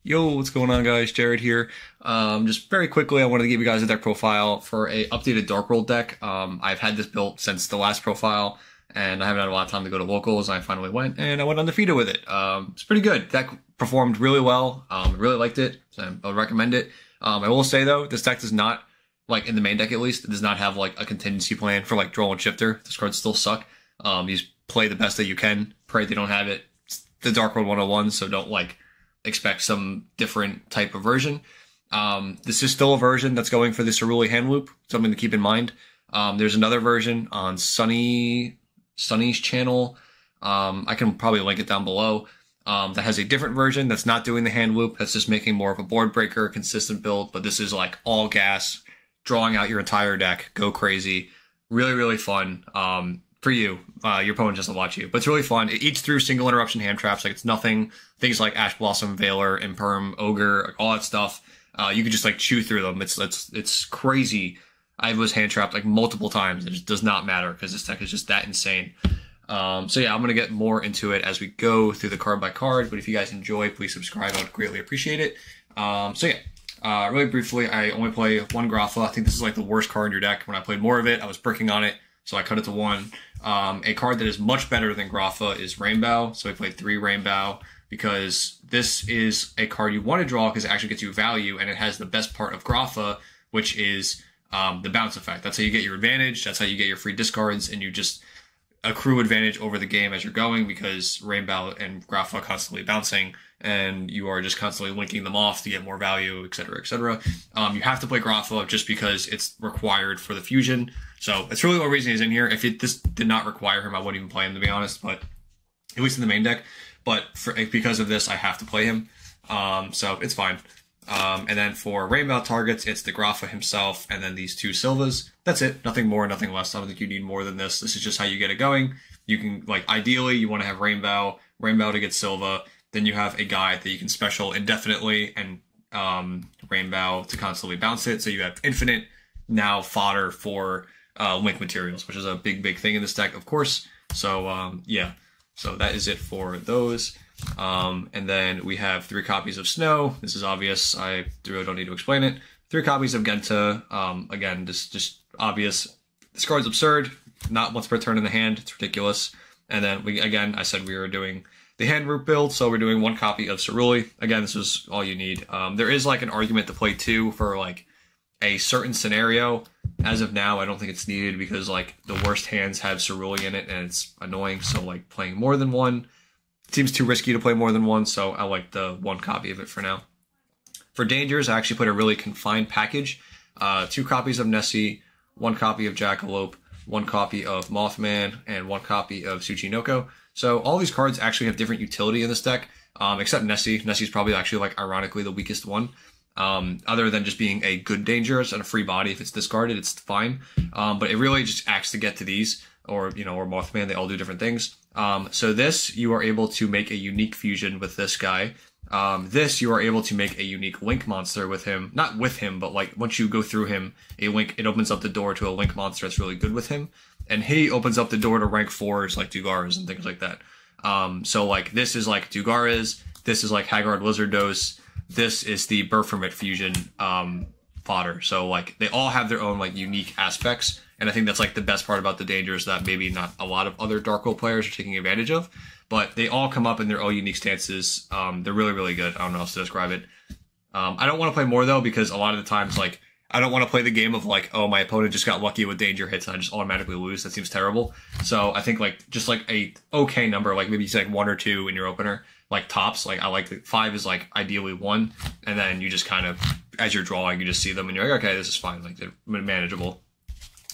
Yo, what's going on, guys? Jared here. Just very quickly, I wanted to give you guys a deck profile for a updated Dark World deck. I've had this built since the last profile, and I haven't had a lot of time to go to locals. I finally went, and I went undefeated with it. It's pretty good. Deck performed really well. Really liked it, so I would recommend it. I will say though, this deck does not, like in the main deck at least, it does not have like a contingency plan for like draw and shifter. Those cards still suck. You just play the best that you can. Pray they don't have it. It's the Dark World 101, so don't like expect some different type of version. This is still a version that's going for the Cerulli hand loop, something to keep in mind. There's another version on Sunny's channel. I can probably link it down below. That has a different version that's not doing the hand loop. That's just making more of a board breaker, consistent build. But this is like all gas, drawing out your entire deck, go crazy. Really, really fun. For you, your opponent doesn't watch you, but it's really fun. It eats through single interruption hand traps. Like it's nothing. Things like Ash Blossom, Veiler, Imperm, Ogre, like all that stuff. You can just like chew through them. It's crazy. I was hand trapped like multiple times. It just does not matter because this deck is just that insane. So yeah, I'm gonna get more into it as we go through the card by card. But if you guys enjoy, please subscribe. I would greatly appreciate it. So yeah, really briefly, I only play one Grapha. I think this is like the worst card in your deck. When I played more of it, I was bricking on it, so I cut it to one. A card that is much better than Grapha is Rainbow. So I played 3 Rainbow because this is a card you want to draw because it actually gets you value, and it has the best part of Grapha, which is the bounce effect. That's how you get your advantage. That's how you get your free discards, and you just accrue advantage over the game as you're going because Rainbow and Grapha are constantly bouncing, and you are just constantly linking them off to get more value, etc., etc. You have to play Grapha just because it's required for the fusion. So it's really the reason he's in here. If this did not require him, I wouldn't even play him, to be honest, but at least in the main deck. But because of this, I have to play him. So it's fine. And then for Rainbow targets, it's the Grapha himself, and then these 2 Silvas. That's it. Nothing more, nothing less. I don't think you need more than this. This is just how you get it going. You can, like, ideally, you want to have Rainbow to get Silva. Then you have a guy that you can special indefinitely, and Rainbow to constantly bounce it. So you have infinite now fodder for link materials, which is a big thing in this deck, of course. So yeah, so that is it for those. And then we have 3 copies of Snow. This is obvious. I really don't need to explain it. 3 copies of Genta. Again, just obvious. This card's absurd. Not once per turn in the hand. It's ridiculous. And then I said we were doing the hand root build, so we're doing 1 copy of Cerulli. Again, this is all you need. There is like an argument to play 2 for like a certain scenario. As of now, I don't think it's needed because like the worst hands have Cerulli in it, and it's annoying. So like playing more than 1. It seems too risky to play more than 1, so I like the 1 copy of it for now. For Dangers, I actually put a really confined package. 2 copies of Nessie, 1 copy of Jackalope, 1 copy of Mothman, and 1 copy of Tsuchinoko. So all these cards actually have different utility in this deck, except Nessie. Nessie's probably actually, like, ironically the weakest one. Other than just being a good Dangerous and a free body. If it's discarded, it's fine. But it really just acts to get to these, or, you know, or Mothman. They all do different things. So this, you are able to make a unique fusion with this guy. This, you are able to make a unique link monster with him. Not with him, but like once you go through him, it opens up the door to a link monster that's really good with him. And he opens up the door to rank 4s like Dugaras and things like that. So like this is like Dugaras. This is like Haggard Lizardos. This is the Berfermit fusion fodder. So like they all have their own like unique aspects. And I think that's like the best part about the Dangers that maybe not a lot of other Dark World players are taking advantage of. But they all come up in their own unique stances. They're really, really good. I don't know how else to describe it. I don't want to play more though, because a lot of the times, like, I don't want to play the game of like, oh, my opponent just got lucky with danger hits and I just automatically lose. That seems terrible. So I think like just like a okay number, like maybe you say like 1 or 2 in your opener, like tops. Like I like 5 is like ideally 1, and then you just kind of, as you're drawing, you just see them and you're like, okay, this is fine. Like they're manageable.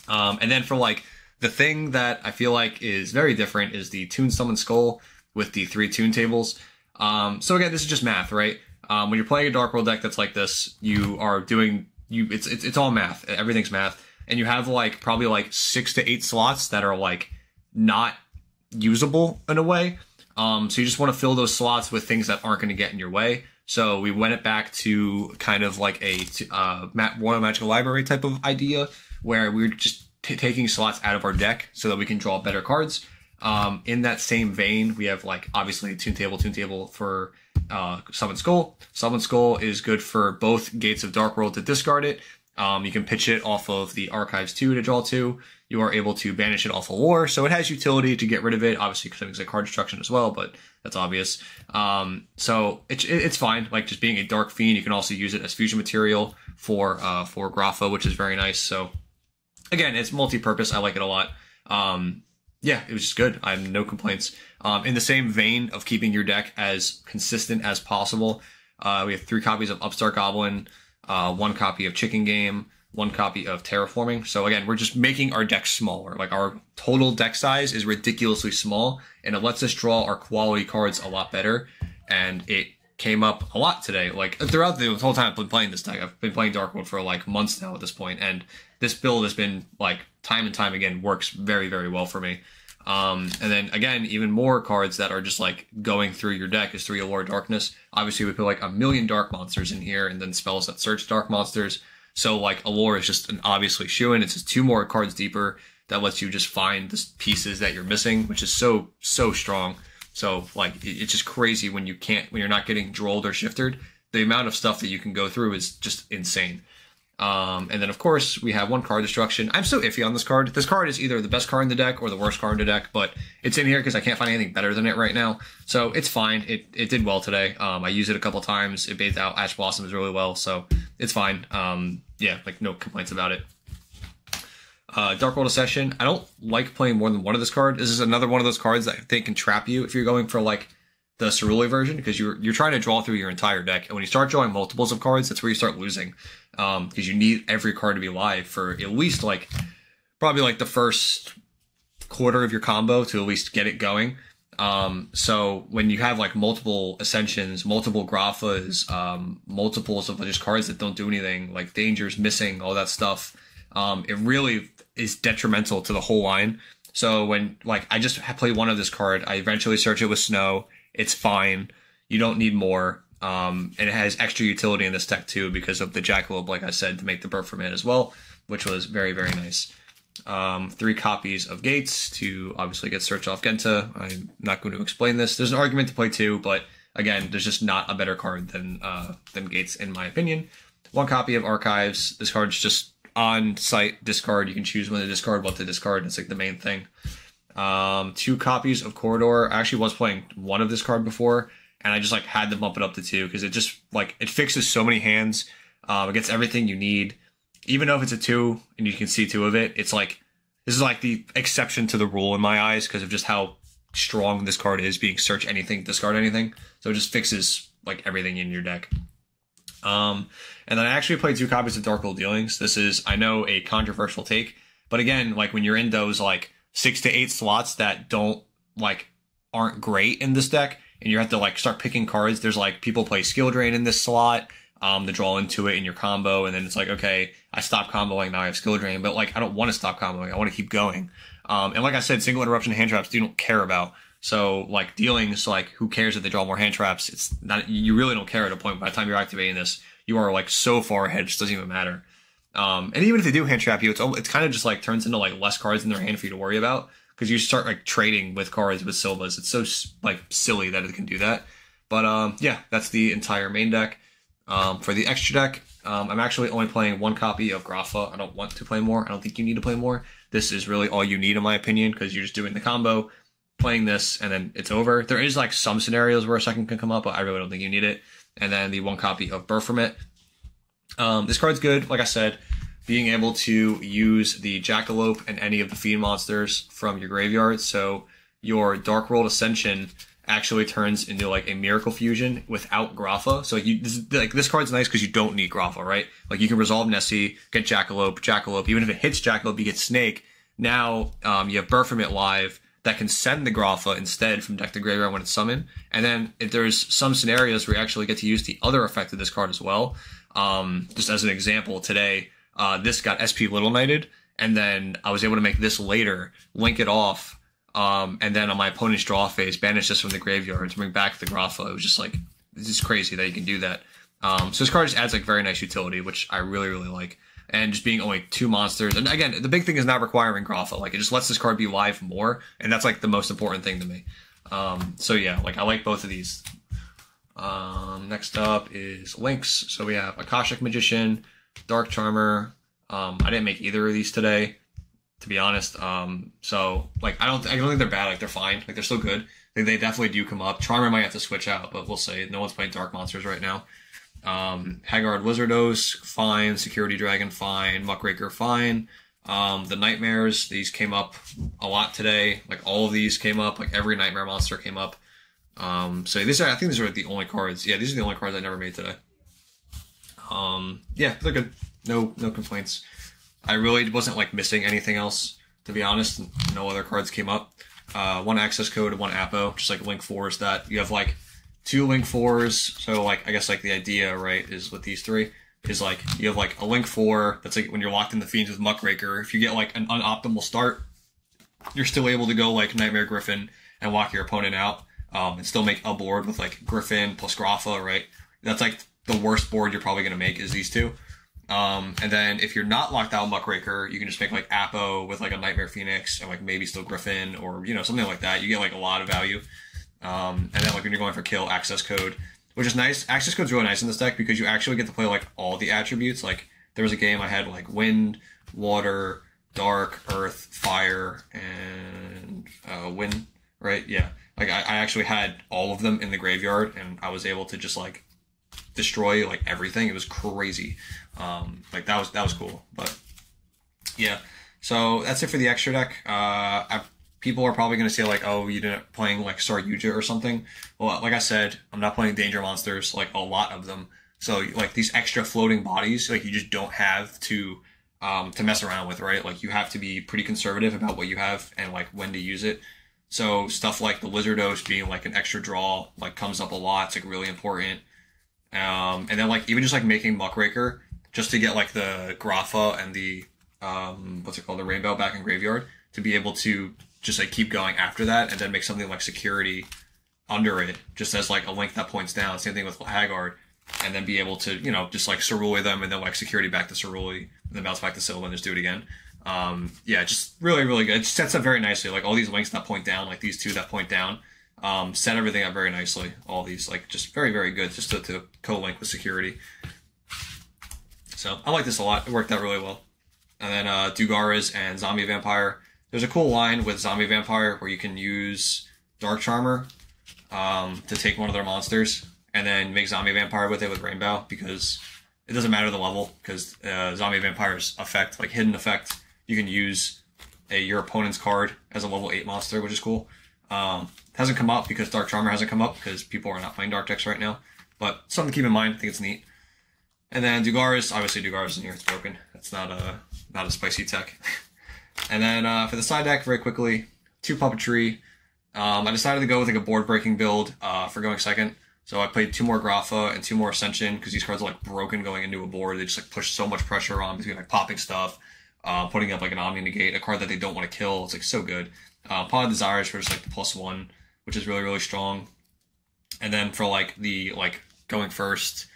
And then for like the thing that I feel like is very different is the Toon Summon Skull with the 3 Toon tables. So again, this is just math, right? When you're playing a Dark World deck that's like this, you are doing it's all math. Everything's math, and you have like probably like 6 to 8 slots that are like not usable in a way. So you just want to fill those slots with things that aren't going to get in your way. So we went it back to kind of like a Royal Magical Library type of idea, where we're just taking slots out of our deck so that we can draw better cards. In that same vein, we have like obviously Toon Table for Summon Skull. Summon Skull is good for both Gates of Dark World to discard it. You can pitch it off of the Archives 2 to draw 2. You are able to banish it off of War, so it has utility to get rid of it. Obviously, because it's a card destruction as well, but that's obvious. So it's fine. Like, just being a Dark Fiend, you can also use it as fusion material for Grapha, which is very nice. So, again, it's multi-purpose. I like it a lot. Yeah, it was just good. I have no complaints. In the same vein of keeping your deck as consistent as possible, we have 3 copies of Upstart Goblin, 1 copy of Chicken Game, 1 copy of Terraforming. So again, we're just making our deck smaller. Like, our total deck size is ridiculously small, and it lets us draw our quality cards a lot better. And it came up a lot today. Like, throughout the whole time I've been playing this deck, I've been playing Dark World for like months now at this point, and this build has been, like, time and time again, works very, very well for me. And then again, even more cards that are just like going through your deck is 3 Allure Darkness. Obviously, we put like 1,000,000 dark monsters in here, and then spells that search dark monsters. So like Allure is just an obviously shoo-in. It's just 2 more cards deeper that lets you just find the pieces that you're missing, which is so strong. So like, it's just crazy when you're not getting drolled or shifted. The amount of stuff that you can go through is just insane. And then of course we have 1 card destruction. I'm so iffy on this card. This card is either the best card in the deck or the worst card in the deck, but it's in here because I can't find anything better than it right now. So it's fine. It did well today. I used it a couple times. It bathed out Ash Blossoms really well, so it's fine. Yeah, like, no complaints about it. Dark World Accession. I don't like playing more than 1 of this card. This is another one of those cards that I think can trap you if you're going for like the Cerulli version, because you're trying to draw through your entire deck, and when you start drawing multiples of cards, that's where you start losing, because you need every card to be live for at least like probably like the first quarter of your combo to at least get it going. So when you have like multiple Ascensions, multiple Graphas, multiples of just cards that don't do anything, like Dangers, Missing, all that stuff, it really is detrimental to the whole line. So when, like, I just play 1 of this card, I eventually search it with Snow. It's fine. You don't need more. And it has extra utility in this deck too because of the Jackalope, like I said, to make the burp from it as well, which was very, very nice. 3 copies of Gates to obviously get Search off Genta. I'm not going to explain this. There's an argument to play 2, but again, there's just not a better card than Gates in my opinion. 1 copy of Archives. This card's just on site discard. You can choose when to discard, what to discard. It's like the main thing. 2 copies of Corridor. I actually was playing 1 of this card before, and I just like had to bump it up to 2 because it just like, it fixes so many hands. It gets everything you need. Even though if it's a 2 and you can see 2 of it, it's like, this is like the exception to the rule in my eyes because of just how strong this card is, being search anything, discard anything. So it just fixes like everything in your deck. And then I actually played 2 copies of Dark World Dealings. This is, I know, a controversial take, but again, like when you're in those like 6 to 8 slots that aren't great in this deck, and you have to like start picking cards, there's like people play Skill Drain in this slot, to draw into it in your combo, and then it's like, okay, I stop comboing, now I have Skill Drain, but like I don't want to stop comboing, I want to keep going. And like I said, single interruption hand traps you don't care about. So like Dealings, like who cares if they draw more hand traps? It's not, you really don't care at a point. By the time you're activating this, you are like so far ahead, it just doesn't even matter. And even if they do hand trap you, it's kind of just like turns into like less cards in their hand for you to worry about, because you start like trading with cards with Silvas. It's so like silly that it can do that. But yeah, that's the entire main deck. For the extra deck, I'm actually only playing 1 copy of Grapha. I don't want to play more. I don't think you need to play more. This is really all you need in my opinion, because you're just doing the combo, playing this, and then it's over. There is like some scenarios where a second can come up, but I really don't think you need it. And then the 1 copy of Burr from it. This card's good, like I said, being able to use the Jackalope and any of the Fiend monsters from your graveyard. So your Dark World Ascension actually turns into like a Miracle Fusion without Grapha. So this card's nice because you don't need Grapha, right? Like you can resolve Nessie, get Jackalope. Even if it hits Jackalope, you get Snake. Now you have Burr from it live that can send the Grapha instead from deck to graveyard when it's summoned. And then if there's some scenarios where you actually get to use the other effect of this card as well. Just as an example, today, this got SP Little Knighted, and then I was able to make this later, link it off, and then on my opponent's draw phase, banish this from the graveyard to bring back the Grapha. It was just like, this is crazy that you can do that. So this card just adds like very nice utility, which I really, really like. And just being only 2 monsters. And again, the big thing is not requiring Grapha. Like, it just lets this card be live more, and that's like the most important thing to me. So yeah, like I like both of these. Next up is Links. So we have Akashic Magician, Dark Charmer. I didn't make either of these today, to be honest. So like I don't think they're bad. Like they're fine. Like they're still good. They definitely do come up. Charmer might have to switch out, but we'll see. No one's playing Dark Monsters right now. Haggard Wizardos, fine. Security Dragon, fine. Muckraker, fine. The Nightmares, these came up a lot today. Like all of these came up. Like every Nightmare monster came up. So I think these are the only cards. Yeah, these are the only cards I never made today. Yeah, they're good. No complaints. I really wasn't like missing anything else, to be honest. No other cards came up. One access code, one Apo, just like Link 4s that you have like 2 Link 4s. So like, I guess like the idea, right, is with these 3 is like, you have like a Link 4 that's like when you're locked in the Fiends with Muckraker, if you get like an unoptimal start, you're still able to go like Nightmare Griffin and lock your opponent out, and still make a board with like Griffin plus Grapha, right? That's like the worst board you're probably going to make is these 2. And then if you're not locked out Muckraker, you can just make like Apo with like a Nightmare Phoenix and like maybe still Griffin or, you know, something like that. You get like a lot of value. And then like when you're going for kill, access code, which is nice. Access code's really nice in this deck because you actually get to play like all the attributes. Like there was a game I had like wind, water, dark, earth, fire, and wind, right? Yeah. Like I actually had all of them in the graveyard and I was able to just like destroy like everything. It was crazy. Like that was cool. But yeah, so that's it for the extra deck. People are probably going to say like, oh, you didn't playing like Saryuja or something. Well, like I said, I'm not playing danger monsters, like a lot of them. So like these extra floating bodies, like you just don't have to mess around with, right? Like you have to be pretty conservative about what you have and like when to use it. So stuff like the Wizardos being like an extra draw, like comes up a lot. It's like really important. And then like even just like making Muckraker just to get like the Grapha and the what's it called, the Rainbow back in graveyard to be able to just like keep going after that and then make something like Security under it just as like a link that points down. Same thing with Haggard, and then be able to, you know, just like Cerulei them and then like Security back to Cerulei and then bounce back to Sylvan and just do it again. Yeah, just really, really good. It sets up very nicely. Like all these links that point down, like these 2 that point down, set everything up very nicely. All these like just very, very good just to co-link with Security. So I like this a lot. It worked out really well. And then Dugaras and Zombie Vampire. There's a cool line with Zombie Vampire where you can use Dark Charmer to take one of their monsters and then make Zombie Vampire with it with Rainbow, because it doesn't matter the level, because Zombie Vampire's effect, like hidden effect, you can use your opponent's card as a level 8 monster, which is cool. Hasn't come up because Dark Charmer hasn't come up because people are not playing Dark decks right now, but something to keep in mind. I think it's neat. And then Dugaras, obviously Dugaras in here, it's broken. It's not a spicy tech. And then for the side deck, very quickly, 2 Puppetry. I decided to go with like a board breaking build for going second. So I played 2 more Grapha and 2 more Ascension because these cards are like broken going into a board. They just like push so much pressure on between like popping stuff, putting up like an Omni Negate, a card that they don't want to kill. It's like so good. Pod Desires for just like the +1, which is really, really strong. And then for like the like going first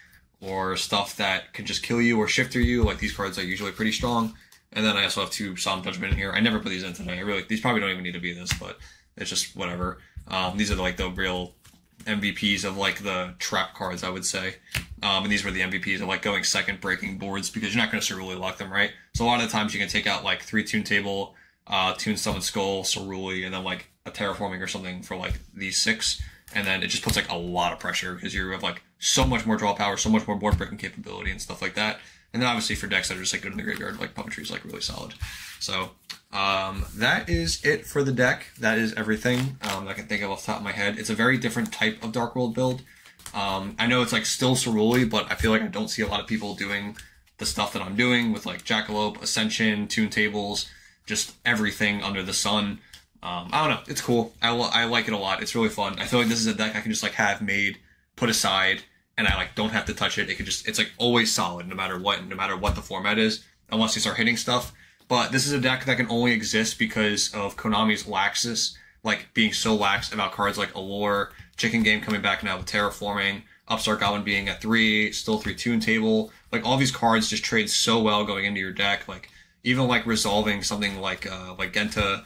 or stuff that can just kill you or shifter you, like these cards are usually pretty strong. And then I also have 2 Solemn Judgment in here. I never put these in today. These probably don't even need to be this, but it's just whatever. These are like the real MVPs of like the trap cards, I would say. And these were the MVPs of like going second, breaking boards, because you're not going to really lock them, right? So a lot of the times you can take out like 3 Toon Table, Toon Summon Skull, Cerulei, and then like a Terraforming or something for like these 6. And then it just puts like a lot of pressure because you have like so much more draw power, so much more board breaking capability and stuff like that. And then obviously for decks that are just like good in the graveyard, like Puppetry is like really solid. So that is it for the deck. That is everything that I can think of off the top of my head. It's a very different type of Dark World build. I know it's like still Cerulei, but I feel like I don't see a lot of people doing the stuff that I'm doing with like Jackalope, Ascension, Toon Tables, just everything under the sun. I don't know. It's cool. I like it a lot. It's really fun. I feel like this is a deck I can just like have made, put aside, and I like don't have to touch it. It could just, it's like always solid no matter what the format is, unless you start hitting stuff. But this is a deck that can only exist because of Konami's laxness, like being so lax about cards like Allure, Chicken Game coming back now with Terraforming, Upstart Goblin being at 3, still 3 Toon Table. Like all these cards just trade so well going into your deck. Like even like resolving something like Genta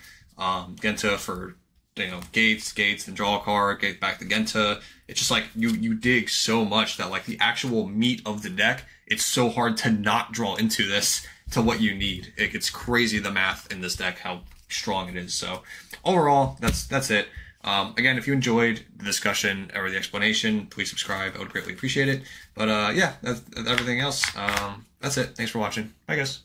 for, you know, gates, then draw a card, get back to Genta. it's just like you dig so much that like the actual meat of the deck, it's so hard to not draw into this to what you need. It's crazy the math in this deck, how strong it is. So overall, that's it. Again, if you enjoyed the discussion or the explanation, please subscribe. I would greatly appreciate it. But yeah, that's everything else. That's it. Thanks for watching. Bye, guys.